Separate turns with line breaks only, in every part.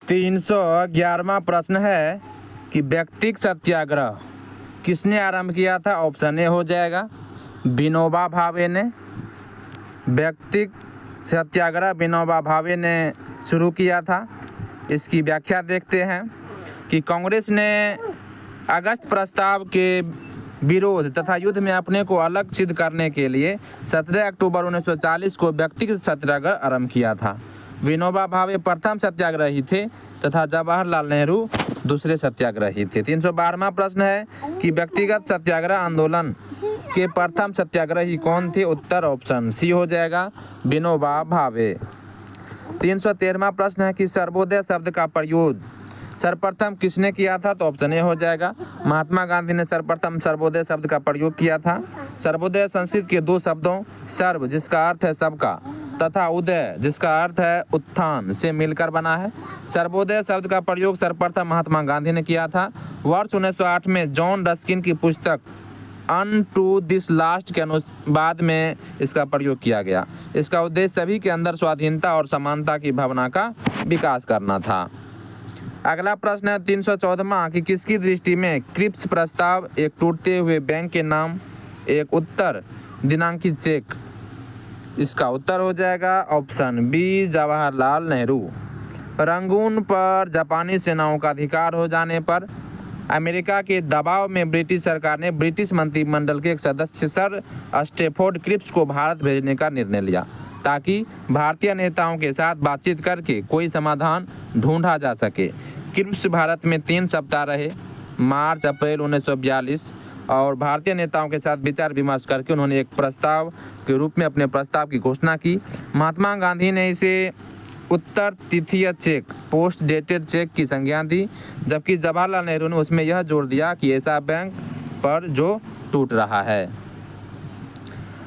311वां प्रश्न है कि व्यक्तिगत सत्याग्रह किसने आरंभ किया था। ऑप्शन ए हो जाएगा विनोबा भावे ने। व्यक्तिगत सत्याग्रह विनोबा भावे ने शुरू किया था। इसकी व्याख्या देखते हैं कि कांग्रेस ने अगस्त प्रस्ताव के विरोध तथा युद्ध में अपने को अलग सिद्ध करने के लिए 17 अक्टूबर 1940 को व्यक्तिगत सत्याग्रह आरंभ किया था। विनोबा भावे प्रथम सत्याग्रही थे तथा जवाहरलाल नेहरू दूसरे सत्याग्रही थे। 312वां प्रश्न है कि व्यक्तिगत सत्याग्रह आंदोलन के प्रथम सत्याग्रही कौन थे। उत्तर ऑप्शन सी हो जाएगा विनोबा भावे। 313वां प्रश्न है कि सर्वोदय शब्द का प्रयोग सर्वप्रथम किसने किया था। तो ऑप्शन ए हो जाएगा महात्मा गांधी ने सर्वप्रथम सर्वोदय शब्द का प्रयोग किया था। सर्वोदय संस्कृत के दो शब्दों सर्व जिसका अर्थ है सबका तथा उदय जिसका अर्थ है उत्थान से मिलकर बना है। सर्वोदय शब्द का प्रयोग सर्वप्रथम महात्मा गांधी ने किया था। वर्ष 1908 में जॉन रस्किन की पुस्तक अन टू दिस लास्ट के अनुवाद में इसका प्रयोग किया गया। इसका उद्देश्य सभी के अंदर स्वाधीनता और समानता की भावना का विकास करना था। अगला प्रश्न है 314वां कि किसकी दृष्टि में क्रिप्स प्रस्ताव एक टूटते हुए बैंक के नाम एक उत्तर दिनांकित चेक। इसका उत्तर हो जाएगा option B Jawaharlal Nehru. Rangoon पर जापानी सेनाओं का अधिकार हो जाने पर अमेरिका के दबाव में ब्रिटिश सरकार ने ब्रिटिश मंत्रिमंडल के एक सदस्य सर स्टेफोर्ड क्रिप्स को भारत भेजने का निर्णय लिया ताकि भारतीय नेताओं के साथ बातचीत करके कोई समाधान ढूंढा जा सके। क्रिप्स भारत में 3 सप्ताह रहे, मार्च अप्रैल 1942 और भारतीय नेताओं के साथ विचार विमर्श करके उन्होंने एक प्रस्ताव के रूप में अपने प्रस्ताव की घोषणा की। महात्मा गांधी ने इसे उत्तर तिथीय चेक पोस्ट डेटेड चेक की संज्ञा दी, जबकि जवाहरलाल नेहरू ने उसमें यह जोर दिया कि ऐसा बैंक पर जो टूट रहा है।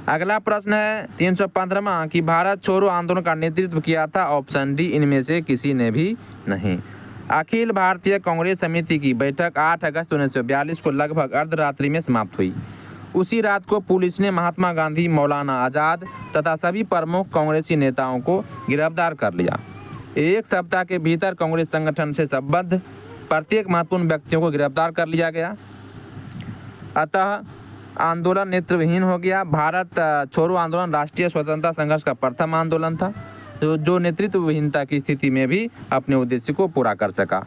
अगला प्रश्न है 315वां कि भारत छोड़ो आंदोलन का नेतृत्व किया था। ऑप्शन डी इनमें से किसी ने भी नहीं। अखिल भारतीय कांग्रेस समिति की बैठक 8 अगस्त 1942 को लगभग अर्धरात्रि में समाप्त हुई। उसी रात को पुलिस ने महात्मा गांधी, मौलाना आज़ाद तथा सभी प्रमुख कांग्रेसी नेताओं को गिरफ्तार कर लिया। एक सप्ताह के भीतर कांग्रेस संगठन से संबद्ध प्रत्येक महत्वपूर्ण व्यक्तियों को गिरफ्तार कर लिया गया। अतः आंदोलन नेतृत्वहीन हो गया। भारत छोड़ो आंदोलन राष्ट्रीय स्वतंत्रता संघर्ष का प्रथम आंदोलन था जो नेतृत्वहीनता की स्थिति में भी अपने उद्देश्य को पूरा कर सका।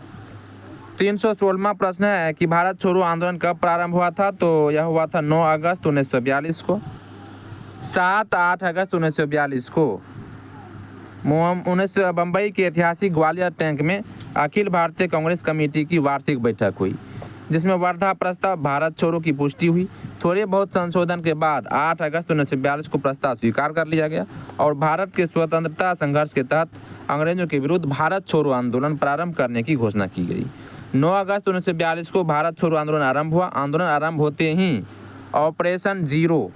316वां प्रश्न है कि भारत छोड़ो आंदोलन कब प्रारंभ हुआ था। तो यह हुआ था 9 अगस्त 1942 को। 7-8 अगस्त 1942 को बम्बई के ऐतिहासिक ग्वालियर टैंक में अखिल भारतीय कांग्रेस कमेटी की वार्षिक बैठक हुई, जिसमें वर्धा प्रस्ताव भारत छोड़ो की पुष्टि हुई। थोड़े बहुत संशोधन के बाद 8 अगस्त 1942 को प्रस्ताव स्वीकार कर लिया गया और भारत के स्वतंत्रता संघर्ष के तहत अंग्रेजों के विरुद्ध भारत छोड़ो आंदोलन प्रारंभ करने की घोषणा की गई। 9 अगस्त 1942 को भारत छोड़ो आंदोलन आरंभ हुआ। आंदोलन आरंभ होते ही ऑपरेशन जीरो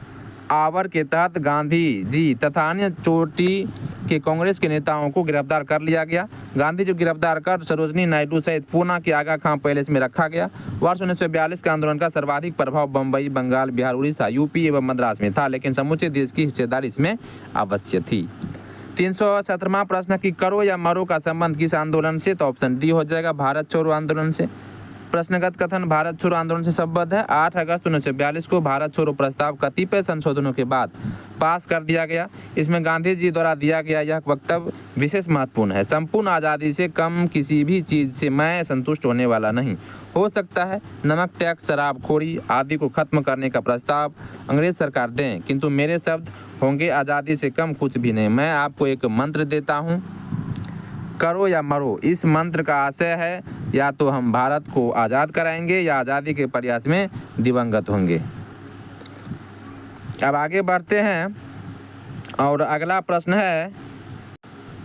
आवर के तहत गांधी जी तथा अन्य चोटी के कांग्रेस के नेताओं को गिरफ्तार कर लिया गया। गांधी जी गिरफ्तार कर सरोजनी नायडू सहित पूना के आगा खां पैलेस में रखा गया। वर्ष 1942 के आंदोलन का सर्वाधिक प्रभाव बम्बई, बंगाल, बिहार, उड़ीसा, यूपी एवं मद्रास में था, लेकिन समूचे देश की हिस्सेदारी इसमें अवश्य थी। 317वां प्रश्न कि करो या मरो का संबंध किस आंदोलन से। तो ऑप्शन डी हो जाएगा भारत छोड़ो आंदोलन से। प्रश्नगत कथन भारत छोड़ो आंदोलन से संबद्ध है। 8 अगस्त 1942 को भारत छोड़ो प्रस्ताव कतिपय संशोधनों के बाद पास कर दिया गया। इसमें गांधी जी द्वारा दिया गया यह वक्तव्य विशेष महत्वपूर्ण है। संपूर्ण आज़ादी से कम किसी भी चीज़ से मैं संतुष्ट होने वाला नहीं। हो सकता है नमक टैक्स, शराबखोरी आदि को खत्म करने का प्रस्ताव अंग्रेज सरकार दें, किंतु मेरे शब्द होंगे आज़ादी से कम कुछ भी नहीं। मैं आपको एक मंत्र देता हूँ, करो या मरो। इस मंत्र का आशय है या तो हम भारत को आज़ाद कराएंगे या आज़ादी के प्रयास में दिवंगत होंगे। अब आगे बढ़ते हैं और अगला प्रश्न है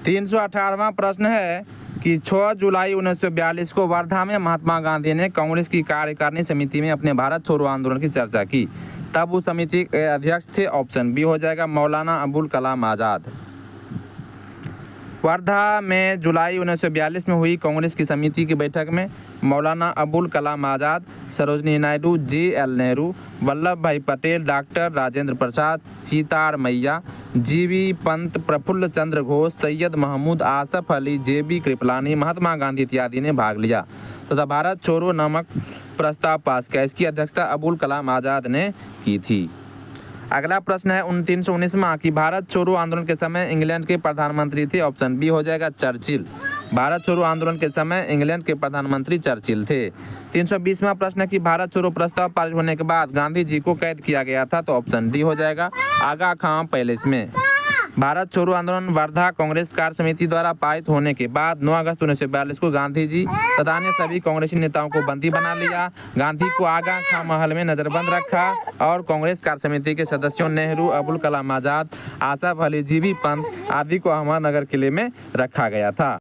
318वां प्रश्न है कि 6 जुलाई 1942 को वर्धा में महात्मा गांधी ने कांग्रेस की कार्यकारिणी समिति में अपने भारत छोड़ो आंदोलन की चर्चा की। तब उस समिति के अध्यक्ष थे। ऑप्शन बी हो जाएगा मौलाना अबुल कलाम आज़ाद। वर्धा में जुलाई 1942 में हुई कांग्रेस की समिति की बैठक में मौलाना अबुल कलाम आज़ाद, सरोजनी नायडू, JL नेहरू, वल्लभ भाई पटेल, डॉक्टर राजेंद्र प्रसाद, सीतार मैया, GV पंत, प्रफुल्ल चंद्र घोष, सैयद महमूद आसफ अली, JB कृपलानी, महात्मा गांधी इत्यादि ने भाग लिया तथा भारत छोड़ो नामक प्रस्ताव पास किया। इसकी अध्यक्षता अबुल कलाम आज़ाद ने की थी। अगला प्रश्न है 319वां कि भारत छोड़ो आंदोलन के समय इंग्लैंड के प्रधानमंत्री थे। ऑप्शन बी हो जाएगा चर्चिल। भारत छोड़ो आंदोलन के समय इंग्लैंड के प्रधानमंत्री चर्चिल थे। 320वां प्रश्न है कि भारत छोड़ो प्रस्ताव पारित होने के बाद गांधी जी को कैद किया गया था। तो ऑप्शन डी हो जाएगा आगा खां पैलेस में। भारत छोड़ो आंदोलन वर्धा कांग्रेस कार्य समिति द्वारा पारित होने के बाद 9 अगस्त 1942 को गांधी जी तथा अन्य सभी कांग्रेसी नेताओं को बंदी बना लिया। गांधी को आगा खां महल में नजरबंद रखा और कांग्रेस कार्य समिति के सदस्यों नेहरू, अबुल कलाम आज़ाद, आसफ अली, JB पंत आदि को अहमदनगर किले में रखा गया था।